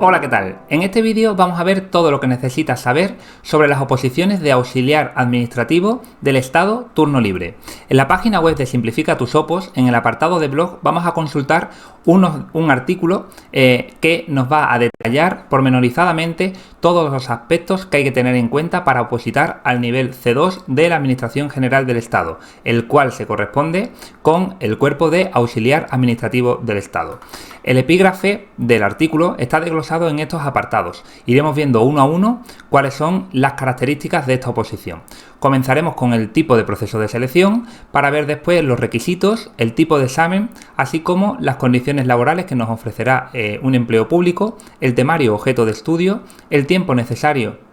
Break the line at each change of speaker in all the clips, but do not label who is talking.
Hola, ¿qué tal? En este vídeo vamos a ver todo lo que necesitas saber sobre las oposiciones de auxiliar administrativo del Estado turno libre. En la página web de Simplifica tus Opos, en el apartado de blog, vamos a consultar un artículo que nos va a detallar pormenorizadamente todos los aspectos que hay que tener en cuenta para opositar al nivel C2 de la Administración General del Estado, el cual se corresponde con el cuerpo de auxiliar administrativo del Estado. El epígrafe del artículo está desglosado en estos apartados. Iremos viendo uno a uno cuáles son las características de esta oposición. Comenzaremos con el tipo de proceso de selección para ver después los requisitos, el tipo de examen, así como las condiciones laborales que nos ofrecerá un empleo público, el temario objeto de estudio, el tiempo necesario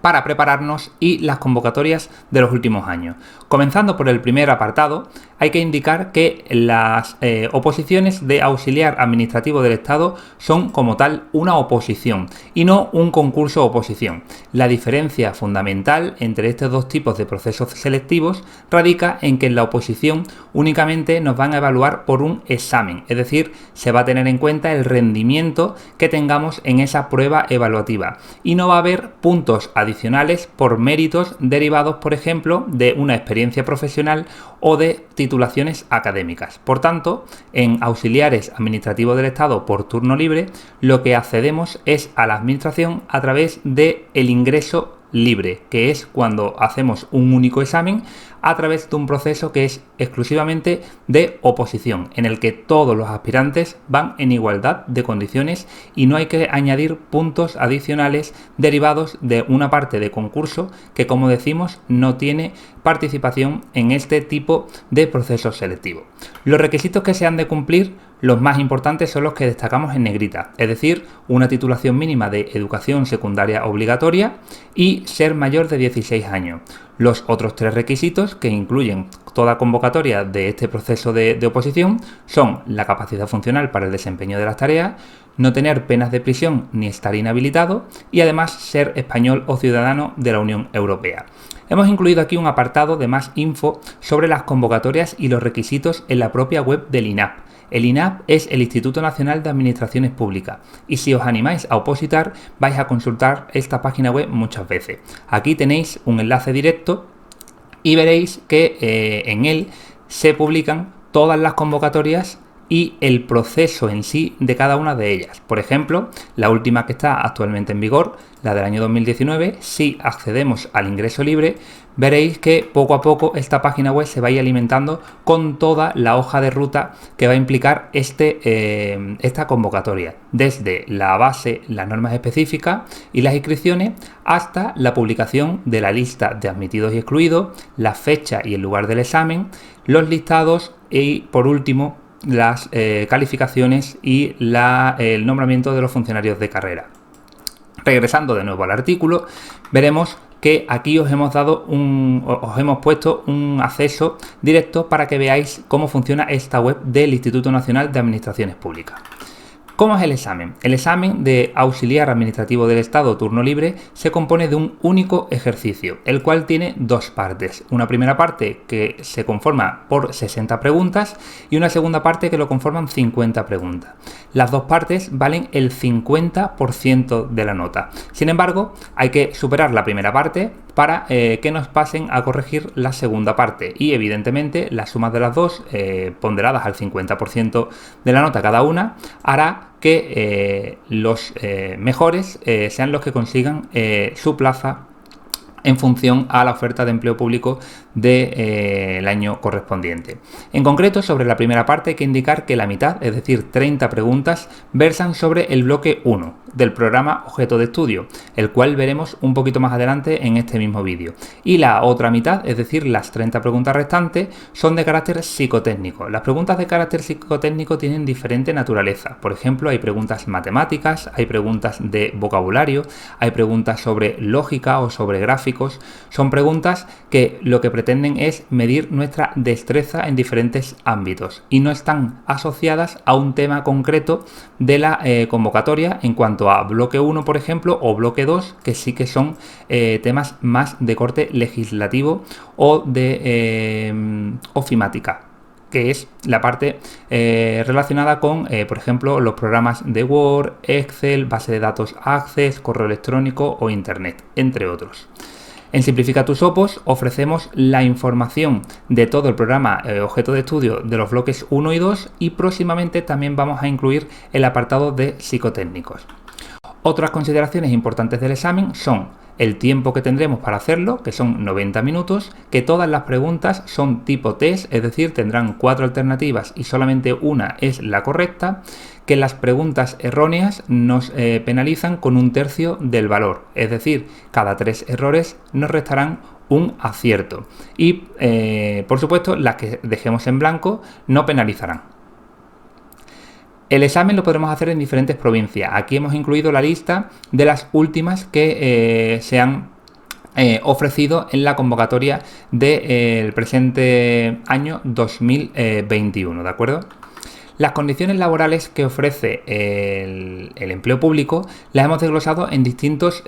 para prepararnos y las convocatorias de los últimos años. Comenzando por el primer apartado, hay que indicar que las oposiciones de auxiliar administrativo del Estado son como tal una oposición y no un concurso oposición. La diferencia fundamental entre estos dos tipos de procesos selectivos radica en que en la oposición únicamente nos van a evaluar por un examen, es decir, se va a tener en cuenta el rendimiento que tengamos en esa prueba evaluativa y no va a haber puntos adicionales por méritos derivados, por ejemplo, de una experiencia profesional o de titulaciones académicas. Por tanto, en auxiliares administrativos del Estado por turno libre, lo que accedemos es a la administración a través del ingreso libre, que es cuando hacemos un único examen a través de un proceso que es exclusivamente de oposición, en el que todos los aspirantes van en igualdad de condiciones y no hay que añadir puntos adicionales derivados de una parte de concurso que, como decimos, no tiene participación en este tipo de procesos selectivos. Los requisitos que se han de cumplir, los más importantes son los que destacamos en negrita, es decir, una titulación mínima de educación secundaria obligatoria y ser mayor de 16 años. Los otros tres requisitos que incluyen toda convocatoria de este proceso de oposición son la capacidad funcional para el desempeño de las tareas, no tener penas de prisión ni estar inhabilitado y además ser español o ciudadano de la Unión Europea. Hemos incluido aquí un apartado de más info sobre las convocatorias y los requisitos en la propia web del INAP. El INAP es el Instituto Nacional de Administraciones Públicas y si os animáis a opositar vais a consultar esta página web muchas veces. Aquí tenéis un enlace directo y veréis que en él se publican todas las convocatorias y el proceso en sí de cada una de ellas. Por ejemplo, la última que está actualmente en vigor, la del año 2019, si accedemos al ingreso libre, veréis que poco a poco esta página web se va a ir alimentando con toda la hoja de ruta que va a implicar esta convocatoria, desde la base, las normas específicas y las inscripciones, hasta la publicación de la lista de admitidos y excluidos, la fecha y el lugar del examen, los listados y, por último, las calificaciones y el nombramiento de los funcionarios de carrera. Regresando de nuevo al artículo, veremos que aquí os hemos puesto un acceso directo para que veáis cómo funciona esta web del Instituto Nacional de Administraciones Públicas. ¿Cómo es el examen? El examen de auxiliar administrativo del Estado turno libre se compone de un único ejercicio, el cual tiene dos partes. Una primera parte que se conforma por 60 preguntas y una segunda parte que lo conforman 50 preguntas. Las dos partes valen el 50% de la nota. Sin embargo, hay que superar la primera parte para que nos pasen a corregir la segunda parte y evidentemente las sumas de las dos ponderadas al 50% de la nota cada una hará que los mejores sean los que consigan su plaza en función a la oferta de empleo público del año correspondiente. En concreto, sobre la primera parte hay que indicar que la mitad, es decir, 30 preguntas, versan sobre el bloque 1 del programa objeto de estudio, el cual veremos un poquito más adelante en este mismo vídeo. Y la otra mitad, es decir, las 30 preguntas restantes, son de carácter psicotécnico. Las preguntas de carácter psicotécnico tienen diferente naturaleza. Por ejemplo, hay preguntas matemáticas, hay preguntas de vocabulario, hay preguntas sobre lógica o sobre gráficos. Son preguntas que lo que pretenden es medir nuestra destreza en diferentes ámbitos y no están asociadas a un tema concreto de la convocatoria en cuanto a bloque 1, por ejemplo, o bloque 2, que sí que son temas más de corte legislativo o de ofimática. que es la parte relacionada con, por ejemplo, los programas de Word, Excel, base de datos Access, correo electrónico o Internet, entre otros. En Simplifica tus Opos ofrecemos la información de todo el programa objeto de estudio de los bloques 1 y 2 y próximamente también vamos a incluir el apartado de psicotécnicos. Otras consideraciones importantes del examen son el tiempo que tendremos para hacerlo, que son 90 minutos, que todas las preguntas son tipo test, es decir, tendrán 4 alternativas y solamente una es la correcta, que las preguntas erróneas nos penalizan con 1/3 del valor, es decir, cada 3 errores nos restarán un acierto y, por supuesto, las que dejemos en blanco no penalizarán. El examen lo podremos hacer en diferentes provincias. Aquí hemos incluido la lista de las últimas que se han ofrecido en la convocatoria del presente año 2021, ¿de acuerdo? Las condiciones laborales que ofrece el empleo público las hemos desglosado en distintos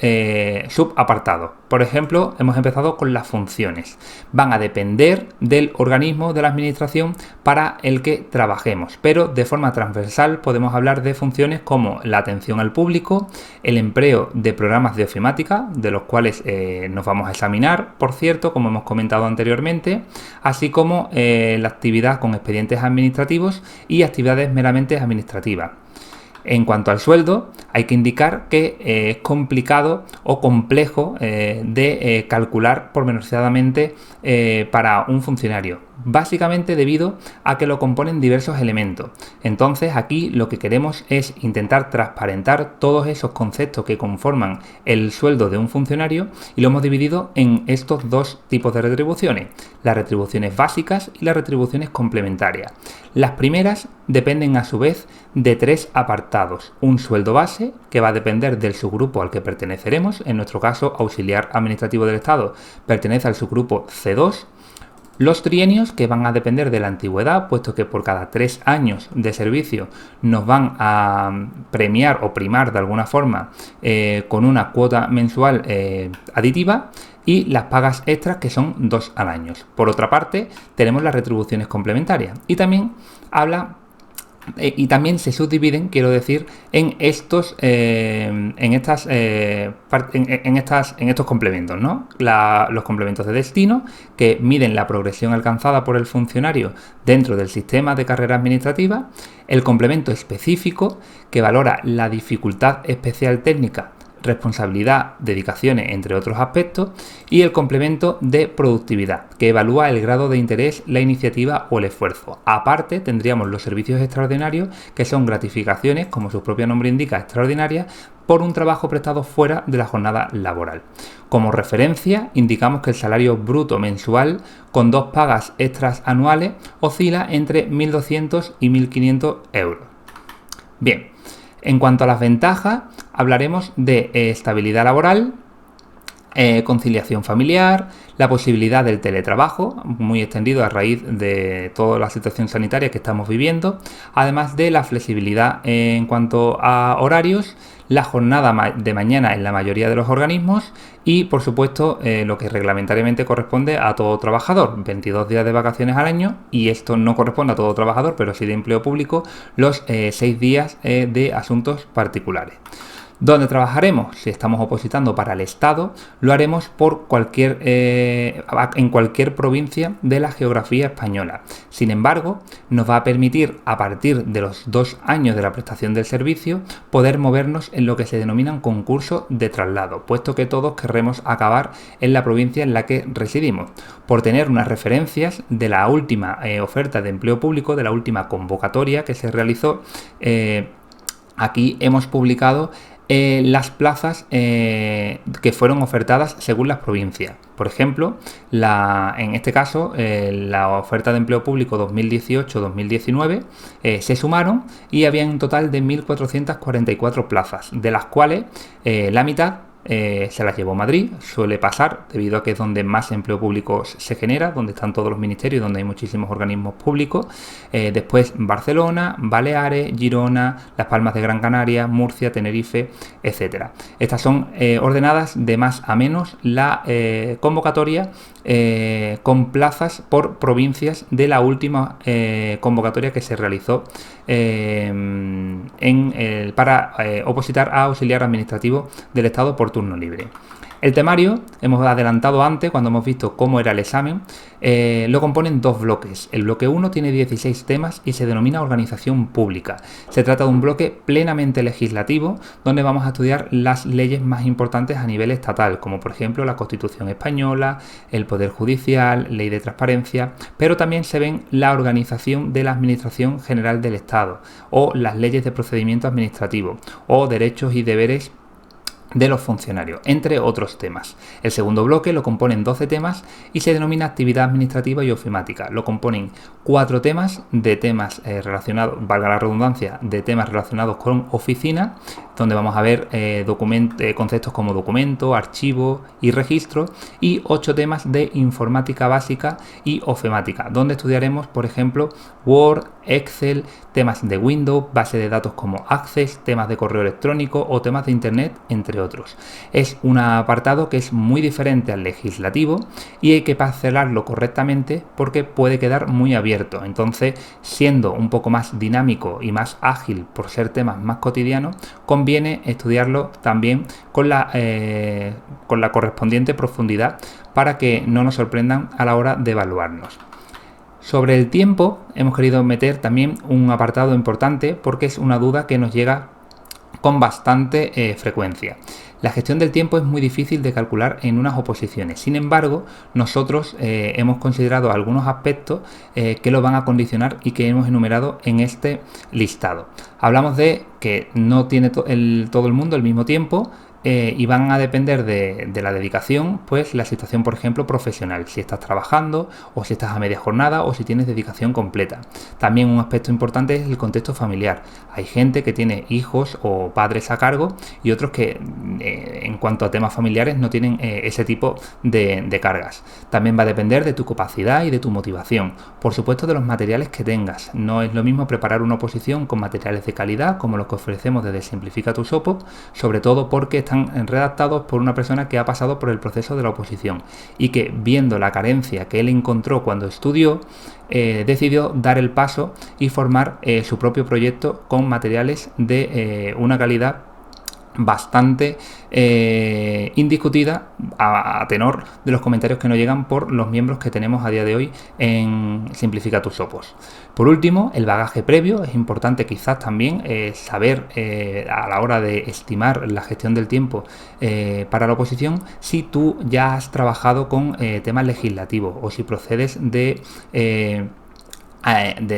subapartados. Por ejemplo, hemos empezado con las funciones. Van a depender del organismo de la administración para el que trabajemos, pero de forma transversal podemos hablar de funciones como la atención al público, el empleo de programas de ofimática, de los cuales nos vamos a examinar, por cierto, como hemos comentado anteriormente, así como la actividad con expedientes administrativos y actividades meramente administrativas. En cuanto al sueldo, hay que indicar que es complicado o complejo de calcular pormenorizadamente para un funcionario, básicamente debido a que lo componen diversos elementos. Entonces aquí lo que queremos es intentar transparentar todos esos conceptos que conforman el sueldo de un funcionario y lo hemos dividido en estos dos tipos de retribuciones, las retribuciones básicas y las retribuciones complementarias. Las primeras dependen a su vez de 3 apartados: un sueldo base, que va a depender del subgrupo al que perteneceremos, en nuestro caso auxiliar administrativo del Estado pertenece al subgrupo C2, los trienios, que van a depender de la antigüedad, puesto que por cada 3 años de servicio nos van a premiar o primar de alguna forma con una cuota mensual aditiva, y las pagas extras, que son 2 al año. Por otra parte, tenemos las retribuciones complementarias y también se subdividen, quiero decir, en estos complementos, ¿no? Los complementos de destino, que miden la progresión alcanzada por el funcionario dentro del sistema de carrera administrativa; el complemento específico, que valora la dificultad especial técnica, responsabilidad, dedicaciones, entre otros aspectos; y el complemento de productividad, que evalúa el grado de interés, la iniciativa o el esfuerzo. Aparte, tendríamos los servicios extraordinarios, que son gratificaciones, como su propio nombre indica, extraordinarias, por un trabajo prestado fuera de la jornada laboral. Como referencia, indicamos que el salario bruto mensual con 2 pagas extras anuales oscila entre 1.200 y 1.500 euros. Bien, en cuanto a las ventajas, hablaremos de estabilidad laboral, conciliación familiar, la posibilidad del teletrabajo, muy extendido a raíz de toda la situación sanitaria que estamos viviendo, además de la flexibilidad en cuanto a horarios, la jornada de mañana en la mayoría de los organismos y, por supuesto, lo que reglamentariamente corresponde a todo trabajador, 22 días de vacaciones al año, y esto no corresponde a todo trabajador, pero sí de empleo público, los 6 días de asuntos particulares. ¿Dónde trabajaremos? Si estamos opositando para el Estado, lo haremos en cualquier provincia de la geografía española. Sin embargo, nos va a permitir, a partir de los 2 años de la prestación del servicio, poder movernos en lo que se denominan concursos de traslado, puesto que todos querremos acabar en la provincia en la que residimos. Por tener unas referencias de la última oferta de empleo público, de la última convocatoria que se realizó, aquí hemos publicado las plazas que fueron ofertadas según las provincias. Por ejemplo, en este caso, la oferta de empleo público 2018-2019 se sumaron y había un total de 1.444 plazas, de las cuales la mitad se las llevó Madrid, suele pasar debido a que es donde más empleo público se genera, donde están todos los ministerios, donde hay muchísimos organismos públicos. Después Barcelona, Baleares, Girona, Las Palmas de Gran Canaria, Murcia, Tenerife, etcétera. Estas son ordenadas de más a menos la convocatoria con plazas por provincias de la última convocatoria que se realizó para opositar a auxiliar administrativo del Estado por turno libre. El temario, hemos adelantado antes, cuando hemos visto cómo era el examen, lo componen dos bloques. El bloque 1 tiene 16 temas y se denomina organización pública. Se trata de un bloque plenamente legislativo, donde vamos a estudiar las leyes más importantes a nivel estatal, como por ejemplo la Constitución española, el Poder Judicial, Ley de Transparencia, pero también se ven la organización de la Administración General del Estado, o las leyes de procedimiento administrativo, o derechos y deberes de los funcionarios, entre otros temas. El segundo bloque lo componen 12 temas y se denomina actividad administrativa y ofimática. Lo componen 4 temas de temas relacionados, valga la redundancia, de temas relacionados con oficina, donde vamos a ver conceptos como documento, archivo y registro, y 8 temas de informática básica y ofimática, donde estudiaremos, por ejemplo, Word, Excel, temas de Windows, base de datos como Access, temas de correo electrónico o temas de Internet, entre otros. Es un apartado que es muy diferente al legislativo y hay que parcelarlo correctamente porque puede quedar muy abierto. Entonces, siendo un poco más dinámico y más ágil por ser temas más cotidianos, conviene estudiarlo también con la correspondiente profundidad para que no nos sorprendan a la hora de evaluarnos. Sobre el tiempo hemos querido meter también un apartado importante porque es una duda que nos llega con bastante frecuencia. La gestión del tiempo es muy difícil de calcular en unas oposiciones. Sin embargo, nosotros hemos considerado algunos aspectos que lo van a condicionar y que hemos enumerado en este listado. Hablamos de que no tiene todo el mundo el mismo tiempo, y van a depender de la dedicación, pues la situación, por ejemplo, profesional, si estás trabajando o si estás a media jornada o si tienes dedicación completa. También un aspecto importante es el contexto familiar. Hay gente que tiene hijos o padres a cargo y otros que en cuanto a temas familiares no tienen ese tipo de cargas. También va a depender de tu capacidad y de tu motivación. Por supuesto, de los materiales que tengas. No es lo mismo preparar una oposición con materiales de calidad como los que ofrecemos desde Simplifica tu SOPO, sobre todo porque están redactados por una persona que ha pasado por el proceso de la oposición y que, viendo la carencia que él encontró cuando estudió, decidió dar el paso y formar su propio proyecto con materiales de una calidad bastante indiscutida a tenor de los comentarios que nos llegan por los miembros que tenemos a día de hoy en Simplifica tus Sopos. Por último, el bagaje previo. Es importante quizás también saber a la hora de estimar la gestión del tiempo para la oposición si tú ya has trabajado con temas legislativos o si procedes de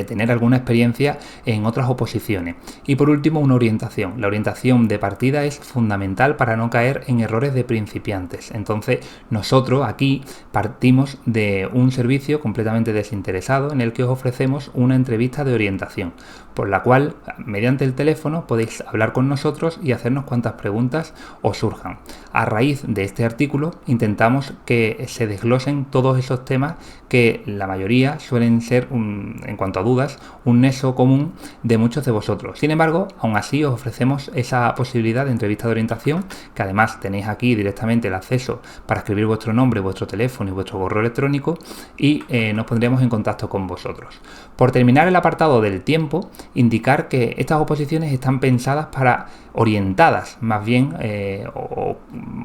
tener alguna experiencia en otras oposiciones. Y por último, una orientación. La orientación de partida es fundamental para no caer en errores de principiantes. Entonces, nosotros aquí partimos de un servicio completamente desinteresado en el que os ofrecemos una entrevista de orientación, por la cual, mediante el teléfono, podéis hablar con nosotros y hacernos cuantas preguntas os surjan. A raíz de este artículo, intentamos que se desglosen todos esos temas que la mayoría suelen ser, en cuanto a dudas, un nexo común de muchos de vosotros. Sin embargo, aún así os ofrecemos esa posibilidad de entrevista de orientación, que además tenéis aquí directamente el acceso para escribir vuestro nombre, vuestro teléfono y vuestro correo electrónico, y nos pondremos en contacto con vosotros. Por terminar el apartado del tiempo, indicar que estas oposiciones están pensadas para orientadas, más bien, o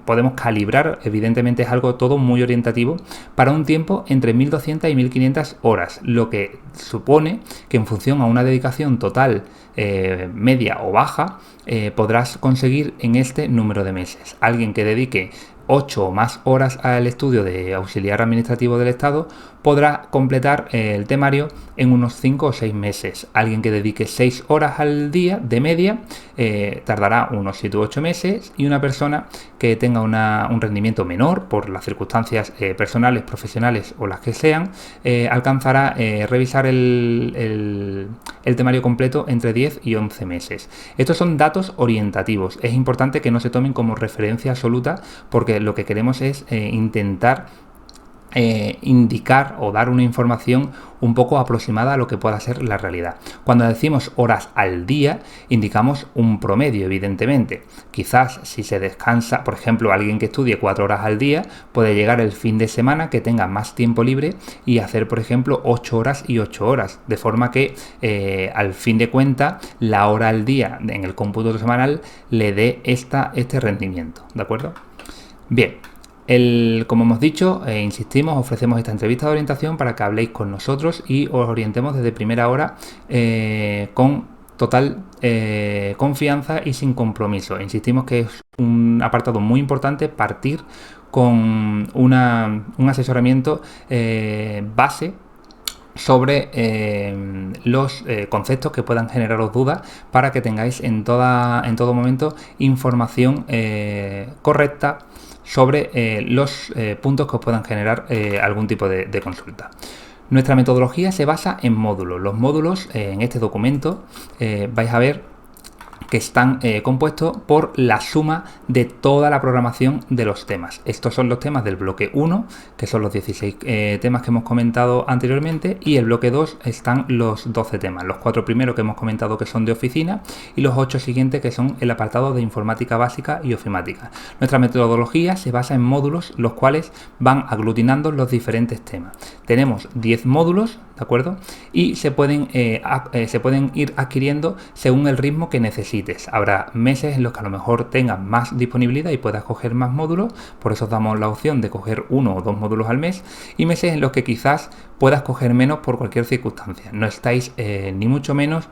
podemos calibrar, evidentemente es algo todo muy orientativo, para un tiempo entre 1200 y 1500 horas, lo que supone que en función a una dedicación total media o baja, podrás conseguir en este número de meses. Alguien que dedique 8 o más horas al estudio de auxiliar administrativo del Estado podrá completar el temario en unos 5 o 6 meses. Alguien que dedique 6 horas al día de media tardará unos 7 u 8 meses, y una persona que tenga un rendimiento menor por las circunstancias personales, profesionales o las que sean, alcanzará revisar el temario completo entre 10 y 11 meses. Estos son datos orientativos. Es importante que no se tomen como referencia absoluta, porque lo que queremos es intentar indicar o dar una información un poco aproximada a lo que pueda ser la realidad. Cuando decimos horas al día, indicamos un promedio, evidentemente. Quizás si se descansa, por ejemplo, alguien que estudie 4 horas al día, puede llegar el fin de semana que tenga más tiempo libre y hacer, por ejemplo, 8 horas y 8 horas, de forma que al fin de cuentas la hora al día en el cómputo semanal le dé este rendimiento, ¿de acuerdo? Bien. Como hemos dicho, insistimos, ofrecemos esta entrevista de orientación para que habléis con nosotros y os orientemos desde primera hora con total confianza y sin compromiso. Insistimos que es un apartado muy importante partir con un asesoramiento base sobre los conceptos que puedan generaros dudas, para que tengáis en todo momento información correcta sobre los puntos que os puedan generar algún tipo de consulta. Nuestra metodología se basa en módulos. Los módulos en este documento vais a ver que están compuestos por la suma de toda la programación de los temas. Estos son los temas del bloque 1, que son los 16 temas que hemos comentado anteriormente, y el bloque 2 están los 12 temas, los 4 primeros que hemos comentado que son de oficina, y los 8 siguientes que son el apartado de informática básica y ofimática. Nuestra metodología se basa en módulos, los cuales van aglutinando los diferentes temas. Tenemos 10 módulos, ¿de acuerdo? Y se pueden ir adquiriendo según el ritmo que necesites. Habrá meses en los que a lo mejor tengas más disponibilidad y puedas coger más módulos, por eso os damos la opción de coger 1 o 2 módulos al mes, y meses en los que quizás puedas coger menos por cualquier circunstancia. No estáis ni mucho menos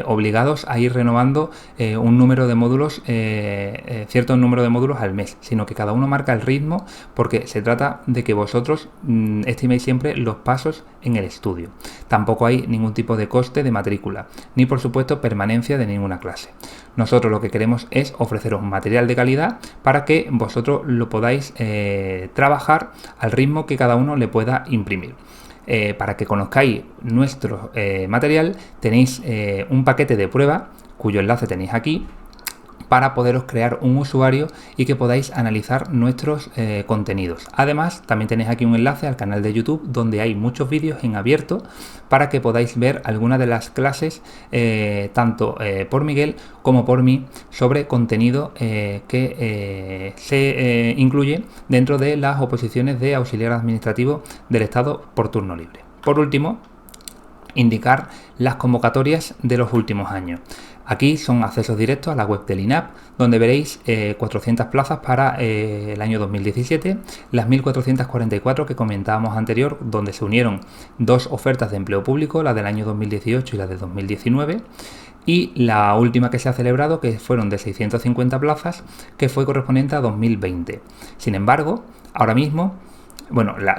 obligados a ir renovando un número de módulos, cierto número de módulos al mes, sino que cada uno marca el ritmo, porque se trata de que vosotros estiméis siempre los pasos en el estudio. Tampoco hay ningún tipo de coste de matrícula, ni por supuesto permanencia de ninguna clase. Nosotros lo que queremos es ofreceros un material de calidad para que vosotros lo podáis trabajar al ritmo que cada uno le pueda imprimir. Para que conozcáis nuestro material, tenéis un paquete de prueba cuyo enlace tenéis aquí, para poderos crear un usuario y que podáis analizar nuestros contenidos. Además, también tenéis aquí un enlace al canal de YouTube, donde hay muchos vídeos en abierto para que podáis ver algunas de las clases, tanto por Miguel como por mí, sobre contenido que se incluye dentro de las oposiciones de auxiliar administrativo del Estado por turno libre. Por último, indicar las convocatorias de los últimos años. Aquí son accesos directos a la web del INAP, donde veréis 400 plazas para el año 2017, las 1444 que comentábamos anterior, donde se unieron 2 ofertas de empleo público, la del año 2018 y la de 2019, y la última que se ha celebrado, que fueron de 650 plazas, que fue correspondiente a 2020. Sin embargo, ahora mismo, bueno, las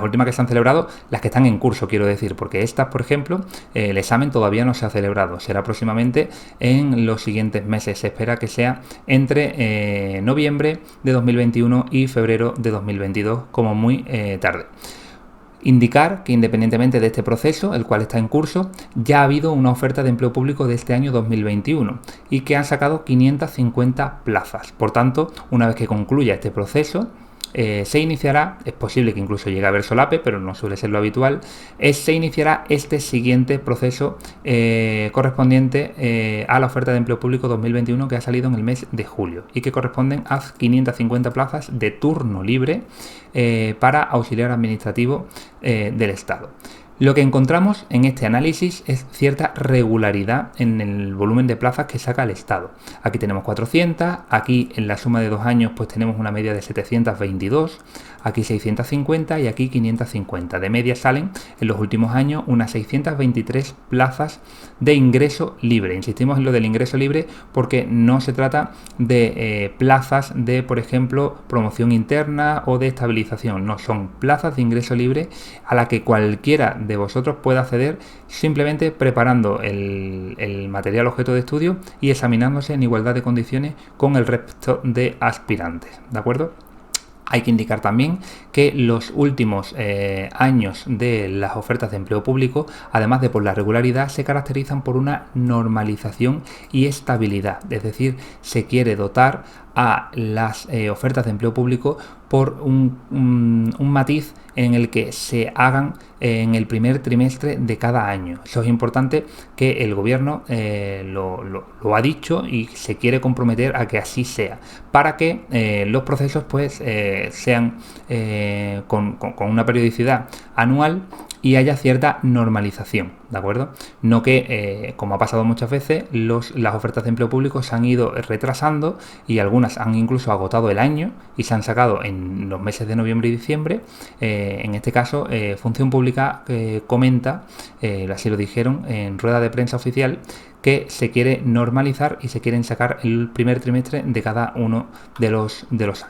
últimas que se han celebrado, las que están en curso, quiero decir, porque estas, por ejemplo, el examen todavía no se ha celebrado, será próximamente en los siguientes meses. Se espera que sea entre noviembre de 2021 y febrero de 2022, como muy tarde. Indicar que, independientemente de este proceso, el cual está en curso, ya ha habido una oferta de empleo público de este año 2021 y que han sacado 550 plazas. Por tanto, una vez que concluya este proceso, se iniciará, es posible que incluso llegue a haber solape, pero no suele ser lo habitual, se iniciará este siguiente proceso correspondiente a la oferta de empleo público 2021, que ha salido en el mes de julio y que corresponden a 550 plazas de turno libre para auxiliar administrativo del Estado. Lo que encontramos en este análisis es cierta regularidad en el volumen de plazas que saca el Estado. Aquí tenemos 400, aquí en la suma de 2 años pues tenemos una media de 722, aquí 650 y aquí 550. De media salen en los últimos años unas 623 plazas de ingreso libre. Insistimos en lo del ingreso libre porque no se trata de plazas de, por ejemplo, promoción interna o de estabilización. No, son plazas de ingreso libre a la que cualquiera de vosotros puede acceder simplemente preparando el material objeto de estudio y examinándose en igualdad de condiciones con el resto de aspirantes, ¿de acuerdo? Hay que indicar también que los últimos años de las ofertas de empleo público, además de por la regularidad, se caracterizan por una normalización y estabilidad. Es decir, se quiere dotar a las ofertas de empleo público por un matiz en el que se hagan en el primer trimestre de cada año. Eso es importante, que el gobierno lo ha dicho y se quiere comprometer a que así sea, para que los procesos pues sean con una periodicidad anual y haya cierta normalización, ¿de acuerdo? No que, como ha pasado muchas veces, las ofertas de empleo público se han ido retrasando y algunas han incluso agotado el año y se han sacado en los meses de noviembre y diciembre. En este caso, Función Pública comenta, así lo dijeron en rueda de prensa oficial, que se quiere normalizar y se quieren sacar el primer trimestre de cada uno de los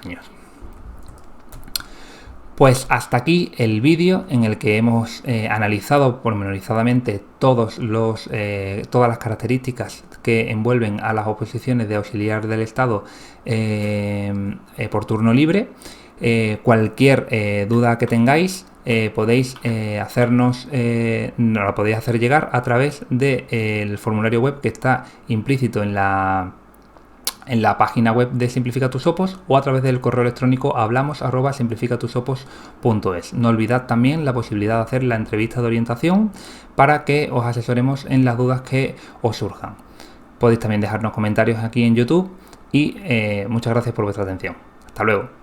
años. Pues hasta aquí el vídeo en el que hemos analizado pormenorizadamente todas las características que envuelven a las oposiciones de auxiliar del Estado por turno libre. Cualquier duda que tengáis podéis nos la podéis hacer llegar a través del formulario web que está implícito en la página web de Simplifica tus Opos o a través del correo electrónico hablamos@simplificatusopos.es. No olvidad también la posibilidad de hacer la entrevista de orientación para que os asesoremos en las dudas que os surjan. Podéis también dejarnos comentarios aquí en YouTube y muchas gracias por vuestra atención. Hasta luego.